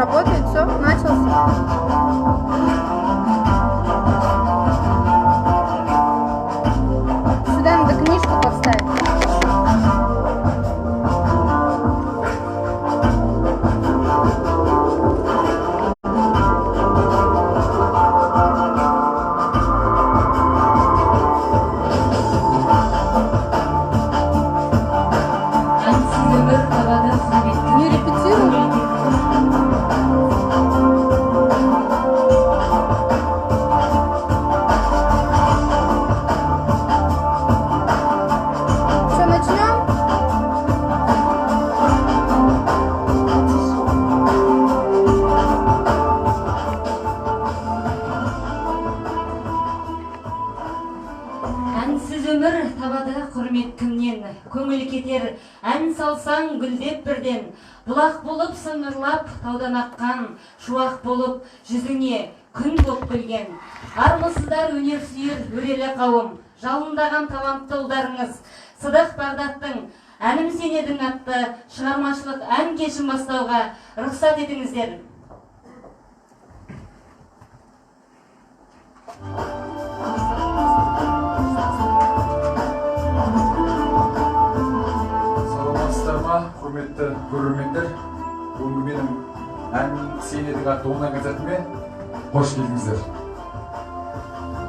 работает, все, начался. Сюда надо книжку подставить. Не репетирую. Что, начнем? Әнсіз өмір табада құрмет кімнен, көңіл кетер, ән салсаң гүлдеп бірден, бұлақ болып сыңғырлап таудан аққан, шуақ болып жүзіңе күн боп келген. Армысыздар өнер сүйер өрелі қауым, жалындаған талантты ұлдарыңыз. Сыдах Бағдаттың Әнім-сен едің атты шығармашылық ән кешін бастауға рұқсат етіңіздер. Құрметті көрермендер, бүгінгі менің Әнім-сен едің атты онлайн концертіме қош келдіңіздер.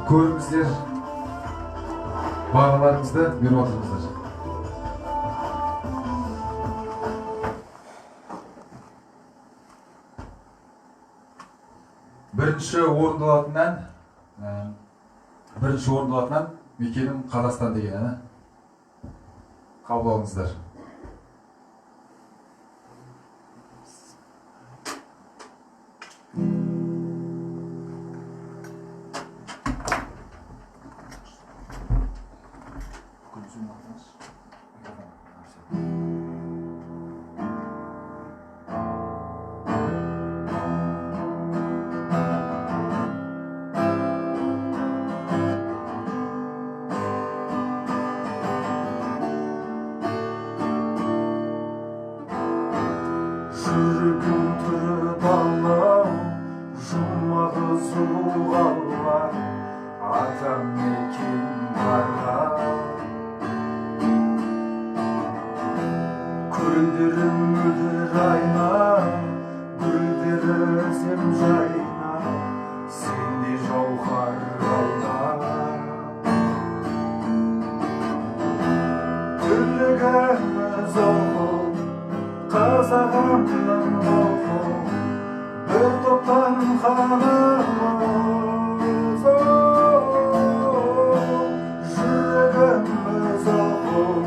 Көріңіздер, бағаларыңызды беріп отырыңыздар. Бірінші орындалатын ән Мекенім Қазақстан деген әні. Қабыл алыңыздар. Жүрегім тұрып алау, жұмағы суғалла, атам мекен барға. Көлдерім мөлдір айна, гүлдері өзем жайна, сендей жауһар алда. Тірлігіміз оғыл, қазағымның оғыл, бір топтан қанымыз жүрегіміз оғыл,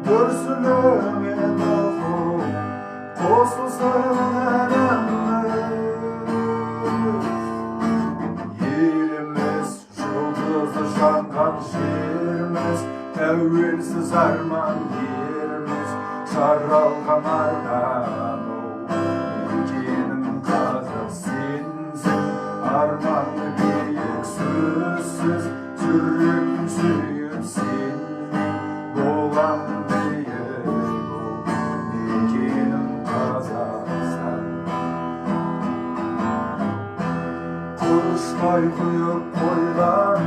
дүрсілімен оғыл, қосылсын әніміз. Еліміз жұлдызы жанған жеріміз, тәуелсіз арман еліміз, жаралған ардан мекенім қазақ сенсің, арманы биік сөзсіз, жүрегім сүйіп сенмен болам биік, мекенім Қазақстан. Құрыштай құйып қойған,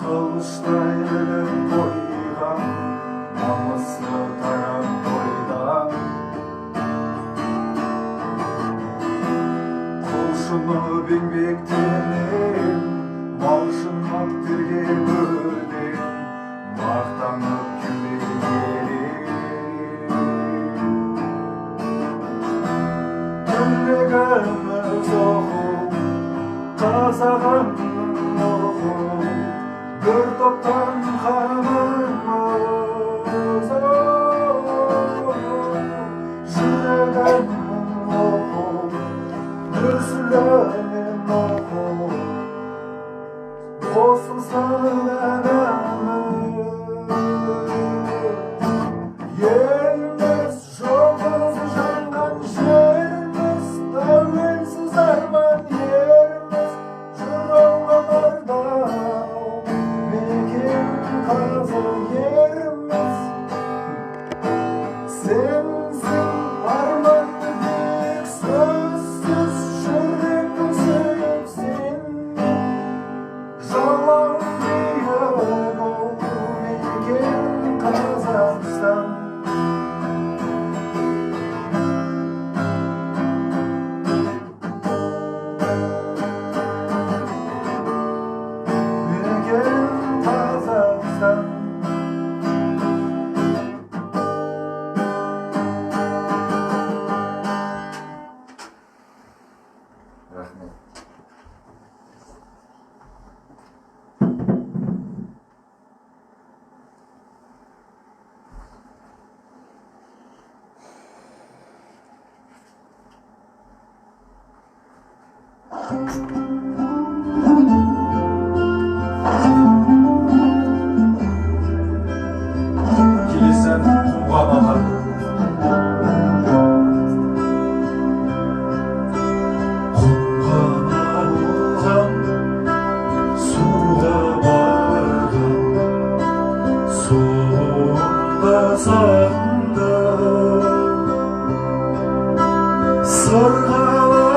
қылыштай іліп қойған, намысты тарап тойдан. Құлшыны беңбектенем, малшынып терге бөлден, мақтанып кеудеге. Түрлігіміз оғыл, қазағымның оғыл, бір топтан қанымыз. Жүрегімнің оғыл, дүрсілімен оғыл, қосылсын әніміз. Еліміз жұлдызы жанған жеріміз, тәуелсіз арман еліміз, жаралған ардан мекен қазақ еліміз. Сенсің арманды биік сөзсіз, рахмет. Келесі ән құмға арналған. құмға алған, суға барған, соңында сағындым. Сырғаланған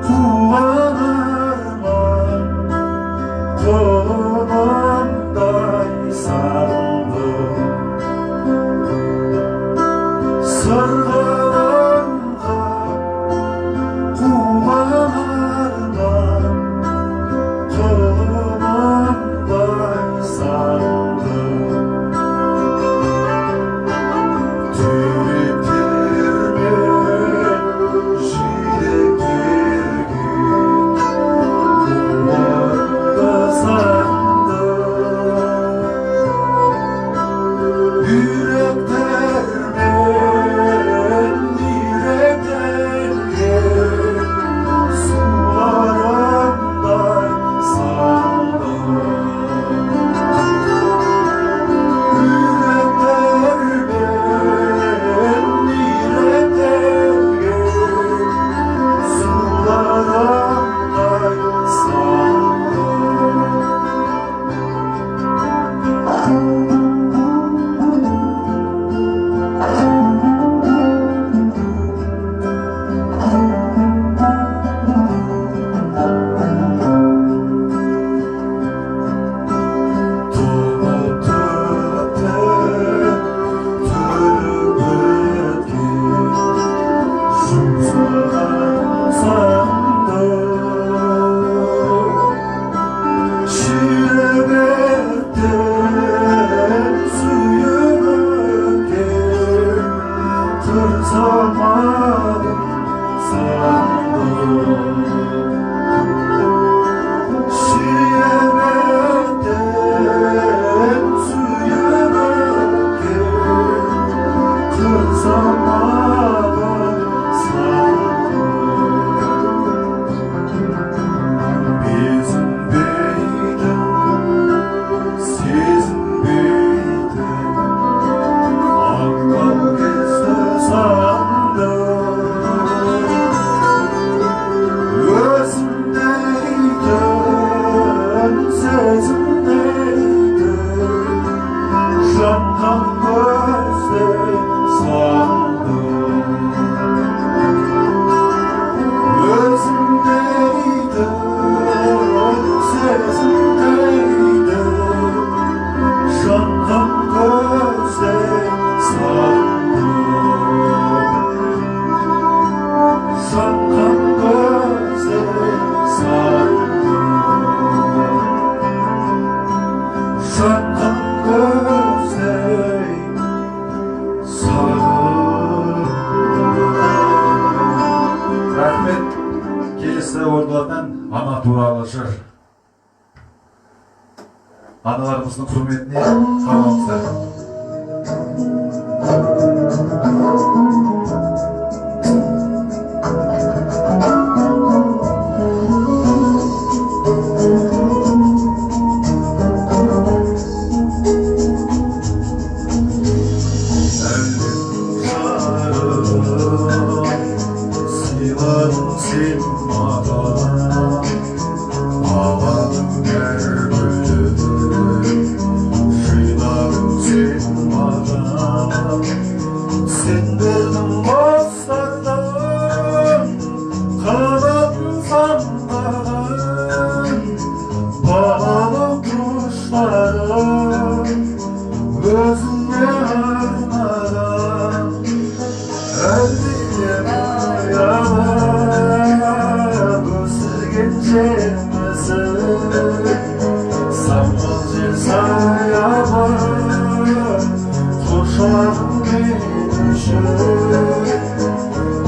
қуған арман, құлынымдай сағындым. Сырғаланған қуған арман, құлынымдай сағындым. Ана туралы жыр. Аналарымыздың құрметіне қаламыздар.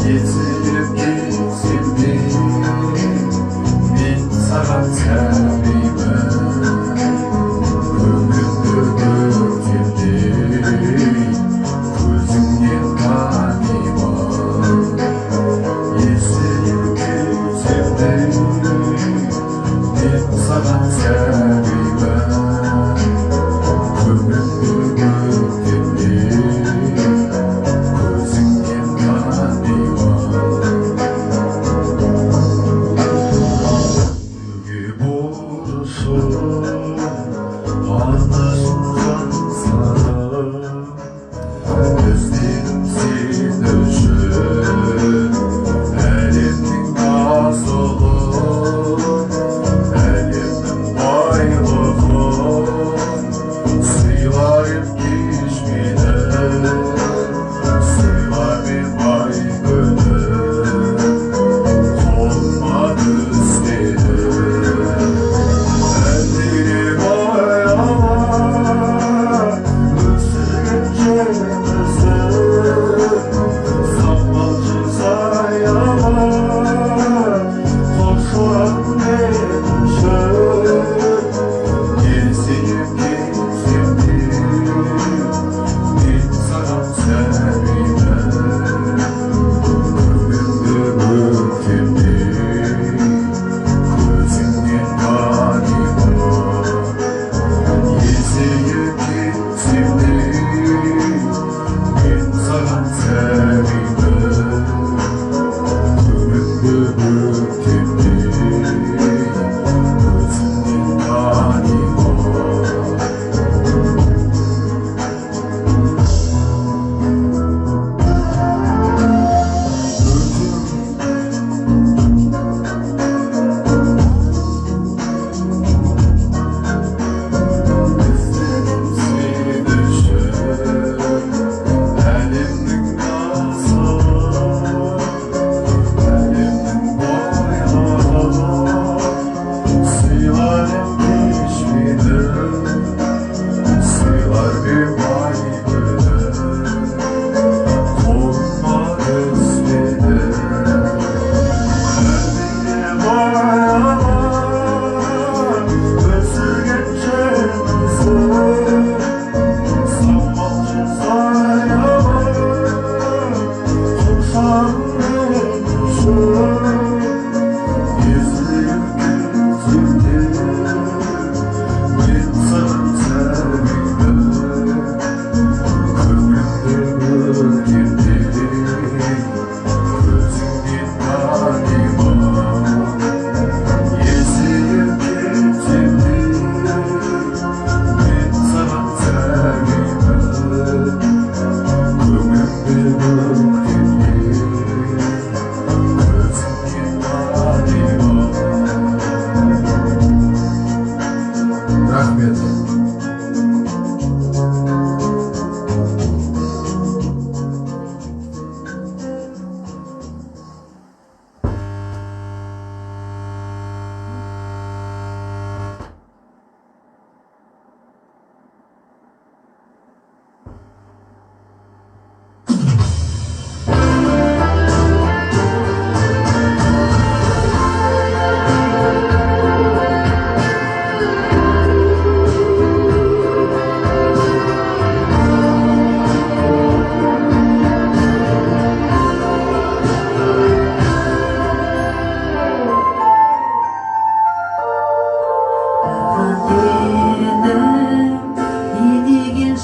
Yetirip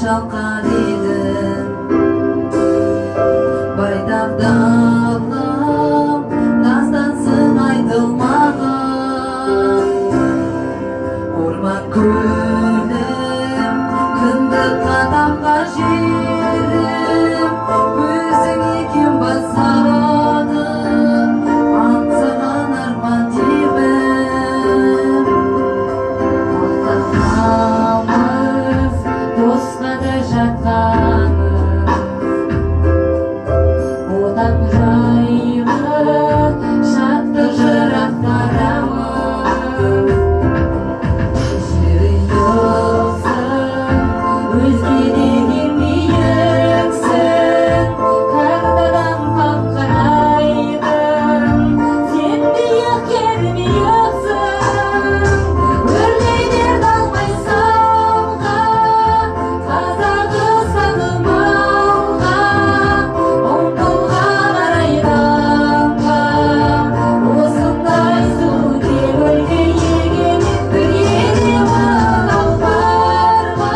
шалқар едің байтақ далам дастансың айтылмаған орман көлім кіндік қадамға жерім өзің екен басадым аңсаған арман тебім ортағамыз досқа да жатқаныз одан жайлы шаттық жырақтарамыз жиылсың өзге деген биіксің қартадан қаңқырайдың сен биік кермейіксің өрлей бер далмай самға қазақстаным алға ұмтылған арайданға осындай сұлу кемелге егемен бірге мынау бар ма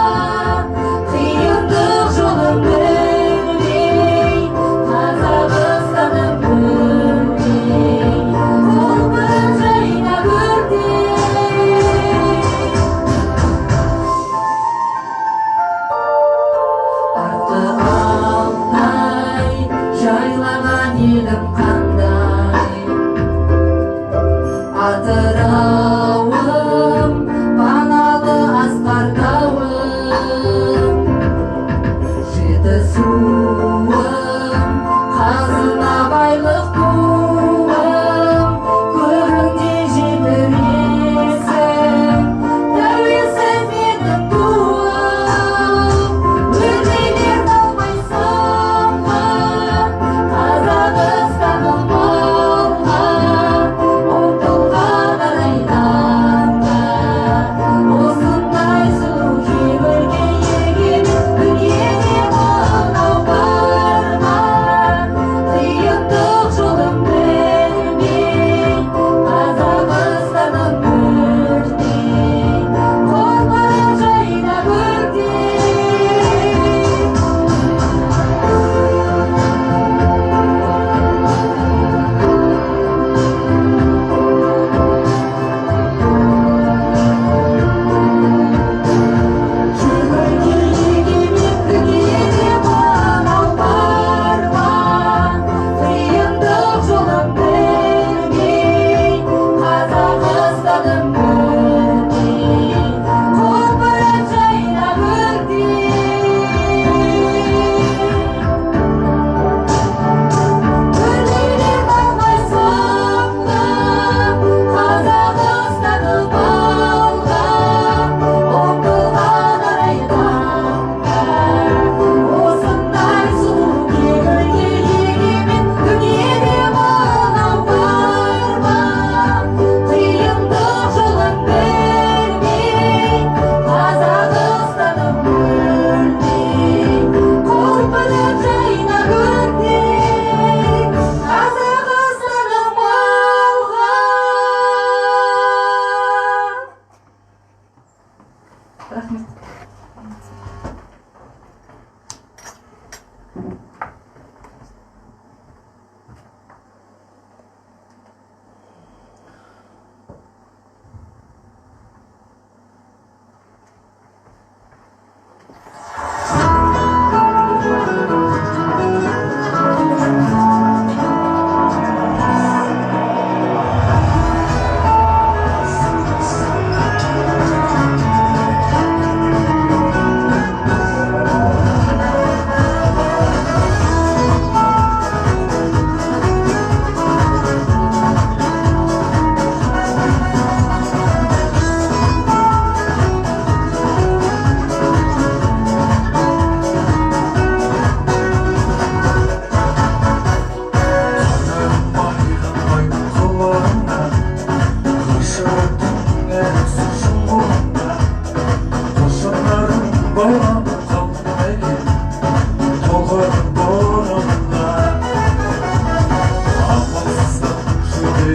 қиындық жолын білмей қазақстаным көрмей құлпырып жайнап өрдей арты алтай жайлаған елім қандай атырауым паналы асқар тауым жетісуым қазына байлық туым көріңде жетіресің тәуелсіз менің туым өрлей бер далмай самға қазақстаным алға ұмтылған арайдан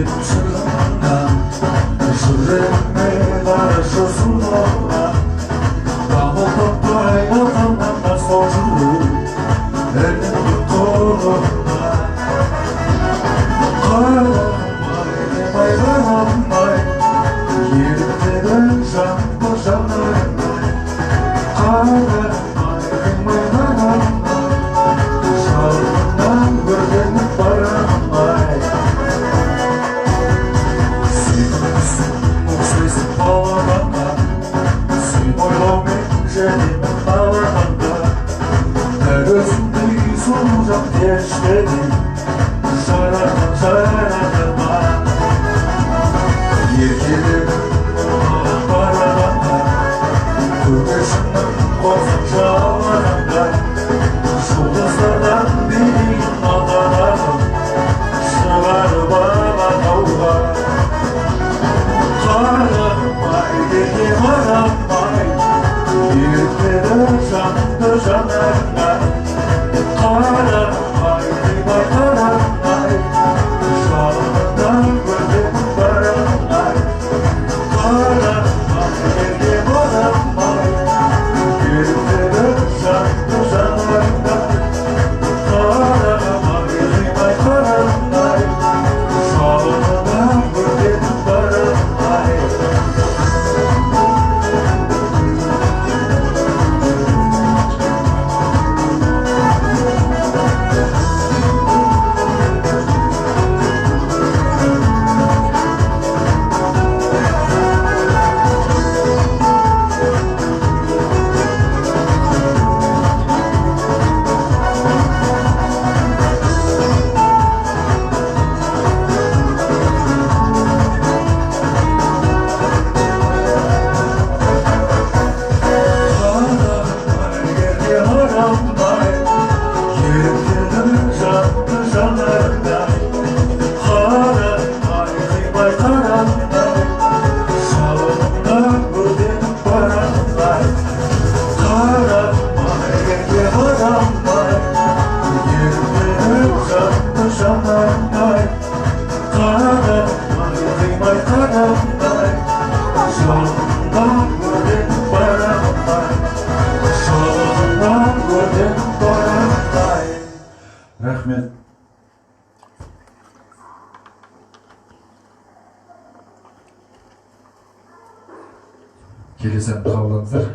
жетіп шырғаннан жүрегіме қарашы сұлуға дамыл таппай қалғаннан сол жүру әлемді қорғана қарамай қарамай еліктегі жанды жанарыңай қарамай қарамай жалыннан көргенім барамай сен ұқсайсың балағанға сен ойлаумен жәнемін балағанға дәл өзіңдей сұлу жан періштедей жаратылма еркелігің маған барағанға көкешімнің қосымша алғанға жұлдыздардан билейін алданағым шығарып алатауға қарамай ерке қарамай еркелі жанымды жанарыңа қарамай қимай қарамай жалындан көргенім барамай қарамай ерке қарамай еркелі жанымды жанарыңа қарамай қимай қарамай жалындан көргенім барамай Рахмет. Келесі әнді қабылдаңыздар.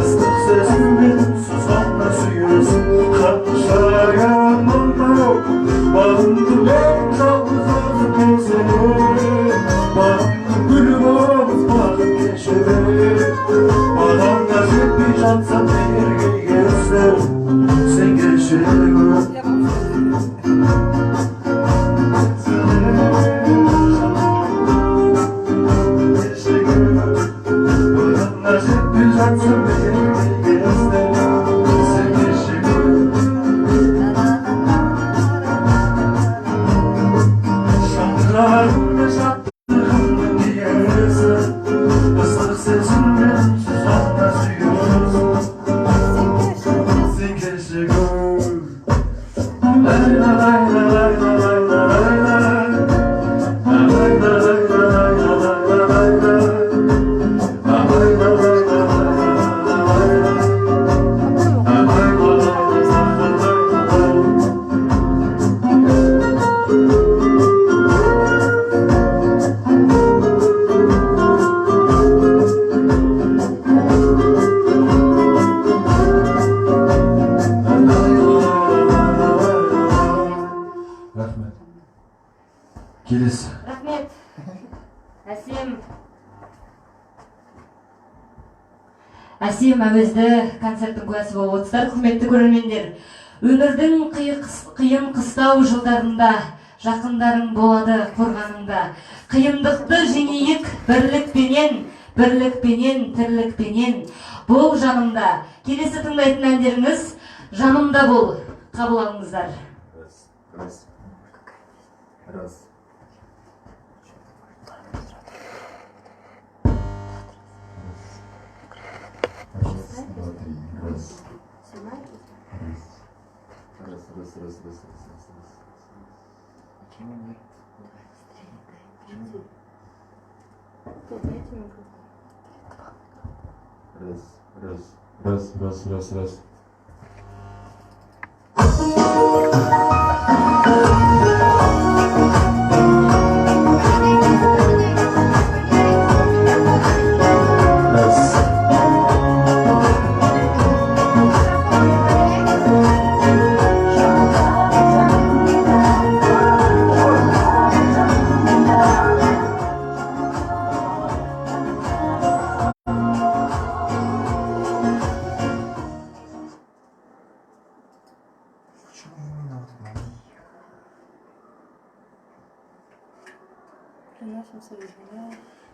Ыстық сөзің Рахмет. Келесі. Рахмет. Әсем әуезді концерттің куәсі болып отырсыздар, құрметті көрермендер. Өмірдің қиын қыстау жылдарында жақындарың болады қорғаныңда. Қиындықты жеңейік бірлікпенен, тірлікпенен. Бол жанымда. Келесі тыңдайтын әндеріңіз жанымда бол. Қабыл алыңыздар. Раз. Раз.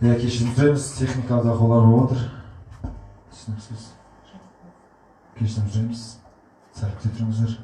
Кешірім сұраймыз, техникада қолар болып отыр. Түсініксіз. Кешірім сұраймыз. Сәл күте тұрыңыздар.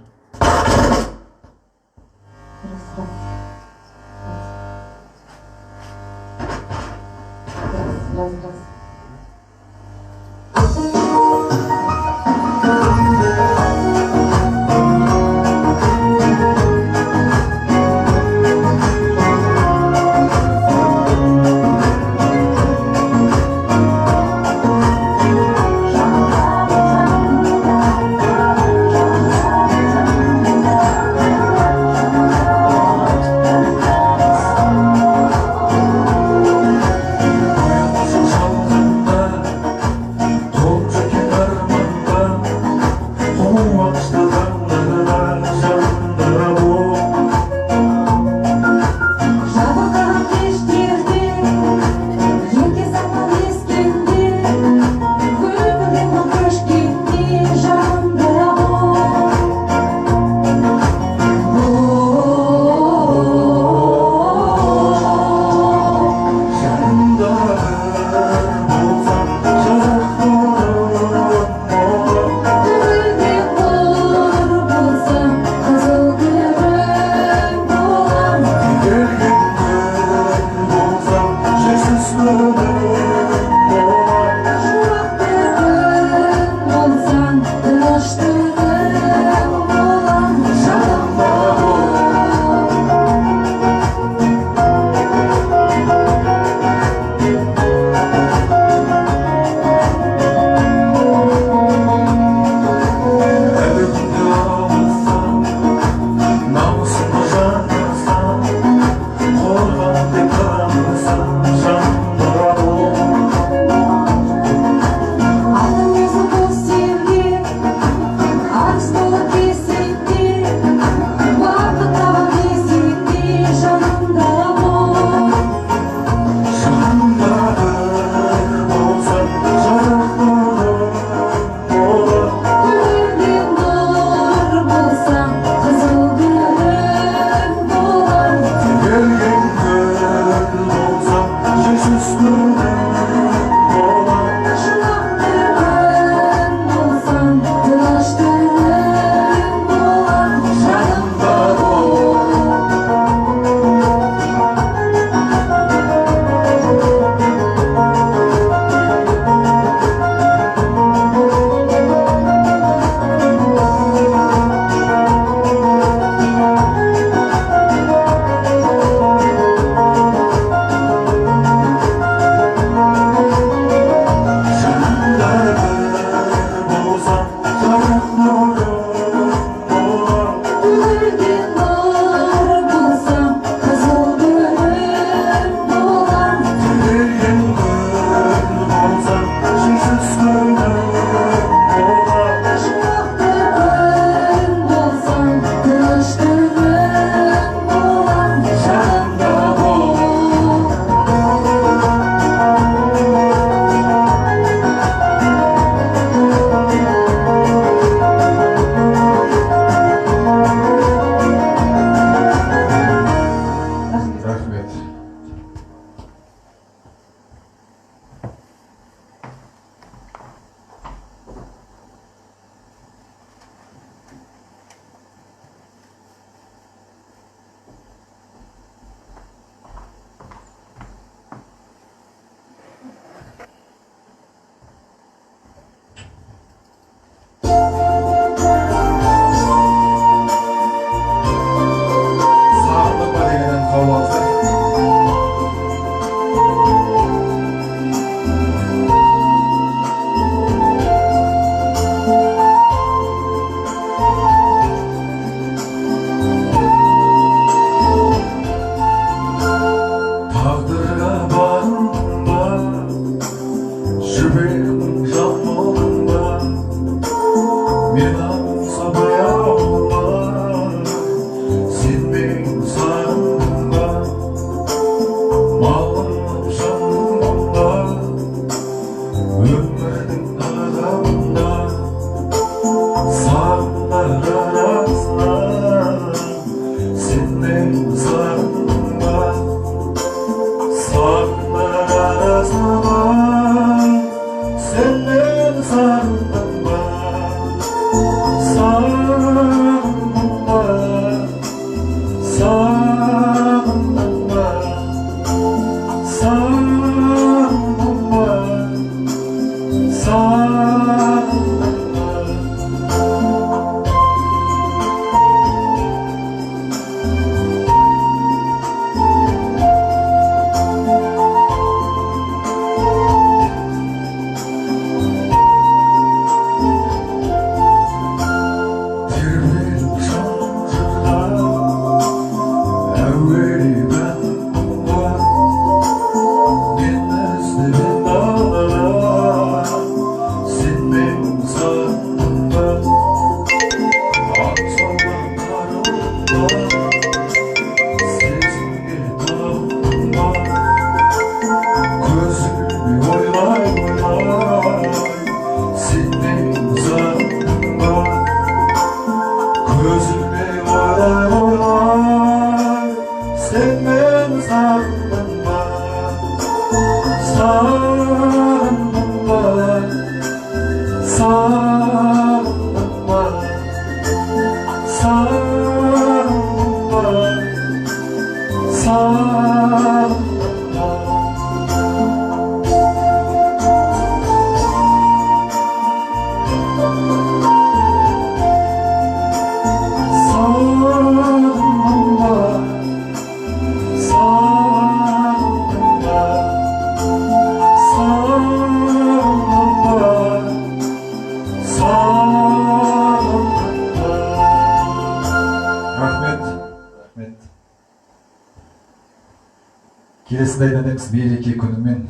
Келесінде айтамыз береке күнімен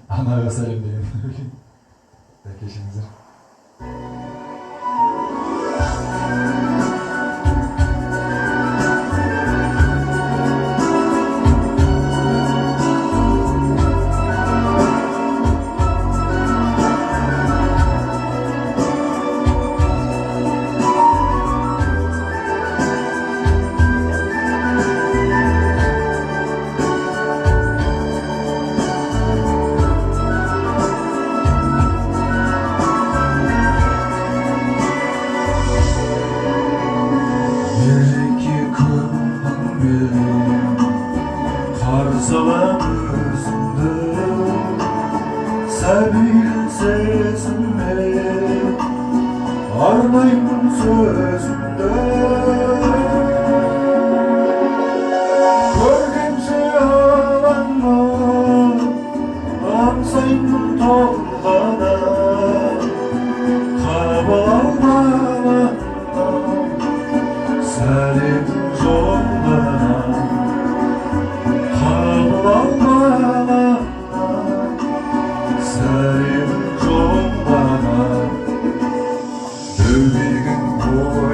анаға сәлем деген. Кешіңіздер.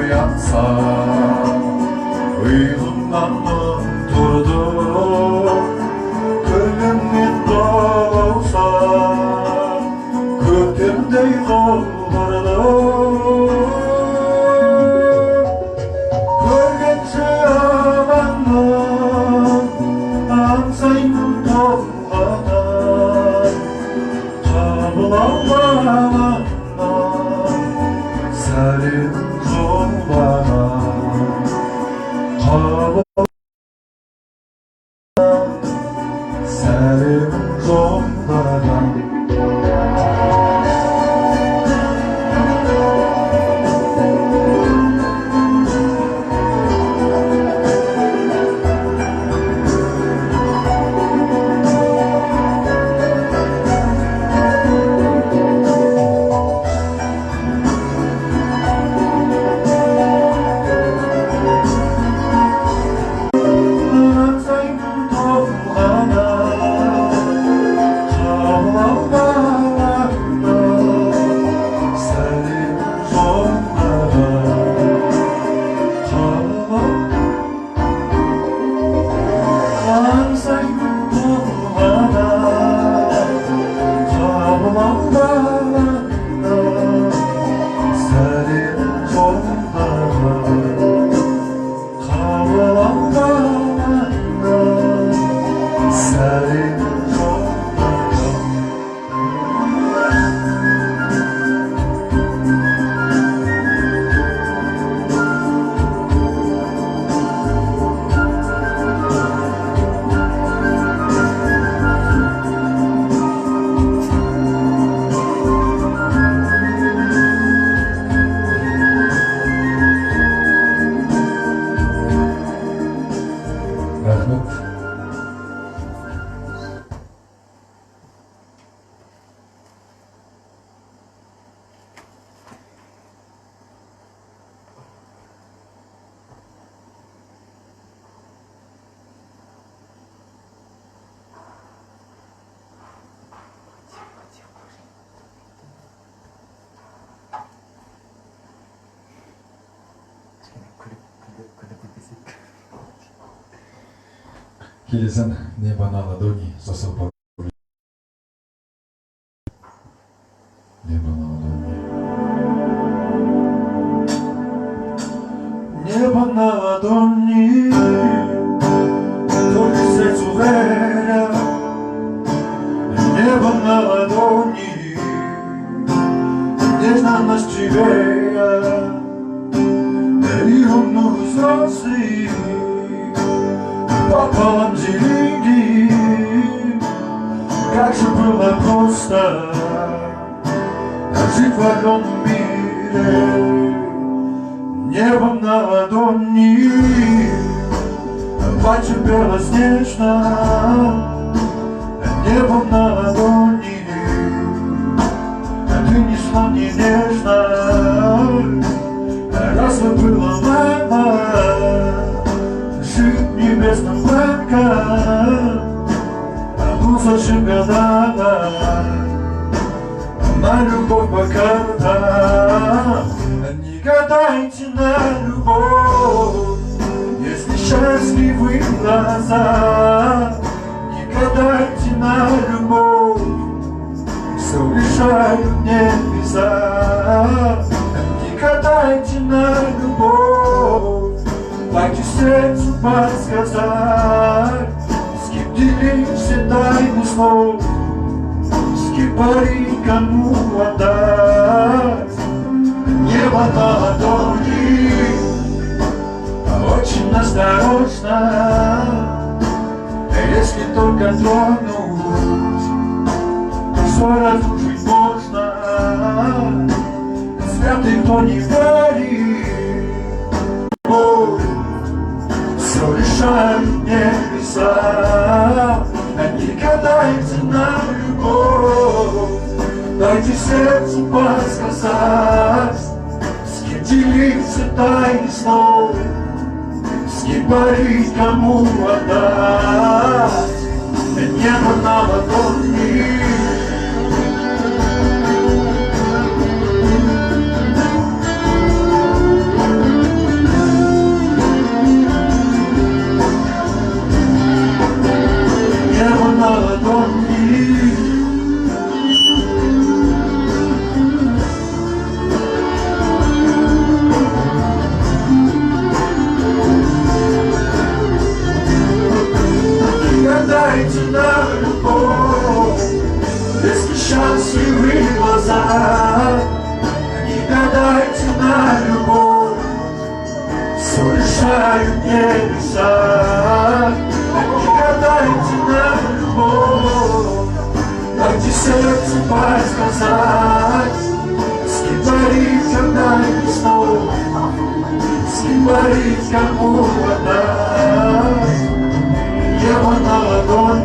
Boyansa Рахмет. Келесін небо на ладони сосал. Небо на ладони. Небо на ладони, только сердцу веря. Небо на ладони, нежно нас живея. И он взрослый пополам деньги, как же было просто жить в одном мире. Небо на ладони, плачет белоснежно. Небо на ладони, ты несла мне нежно. Разве было мама жить в небесном браке? Ну зачем гадала на любовь по картам? Не гадайте на любовь, если счастливы глаза. Не гадайте на любовь, все решают небеса. Не гадайте на любовь, дайте сердцу подсказать. С кем делить все тайны слов, с кем парить, кому отдать. Небо на ладони, очень осторожно. Если только тронуть, все разрушить можно. Святый, кто не верит, все решают небеса. Не гадайте на любовь, дайте сердцу подсказать. С кем делиться тайны слов, с кем парить, кому отдать. Небо на ладони. Небо на ладони. Гадайте на любовь, если счастливы глаза. Не гадайте на любовь, все решают небеса. Не гадайте на любовь, дайте сердцу подсказать. С кем творить, когда не снова, с кем творить, кому отдать. Небо на ладони.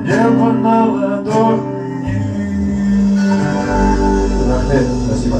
Небо на ладони. Рахмет, спасибо.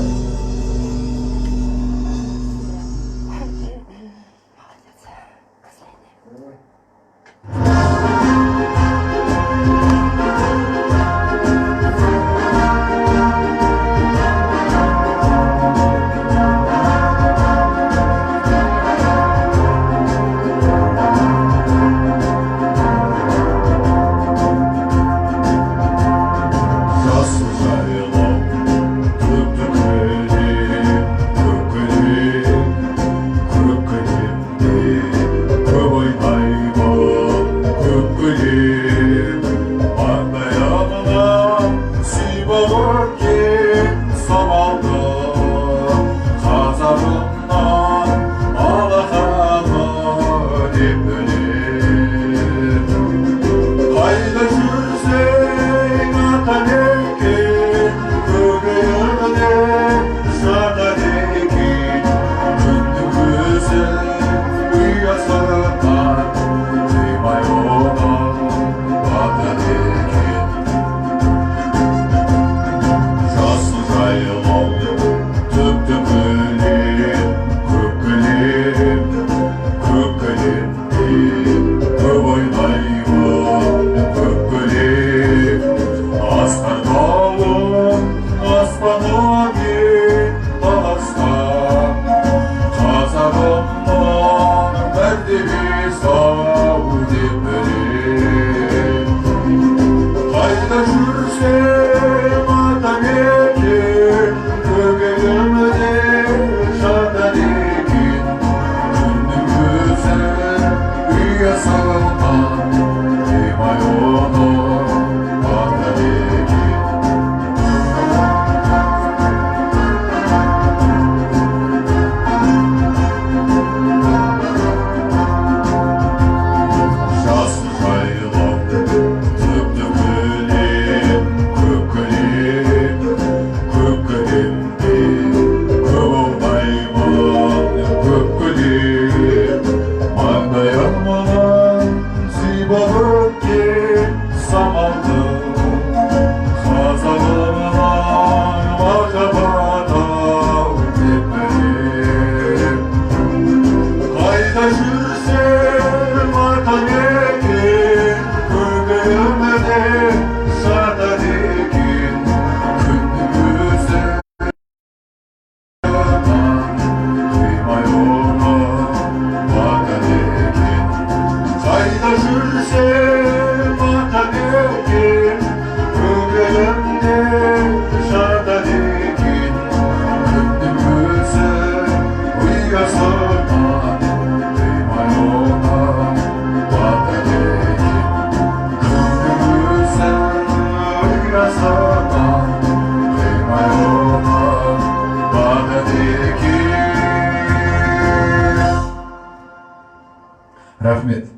Рахмет.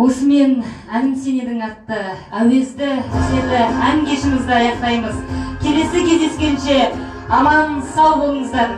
Осымен Әнім-сен едің атты әуезді әсерлі ән кешімізді аяқтаймыз. Келесі кездескенше аман сау болыңыздар.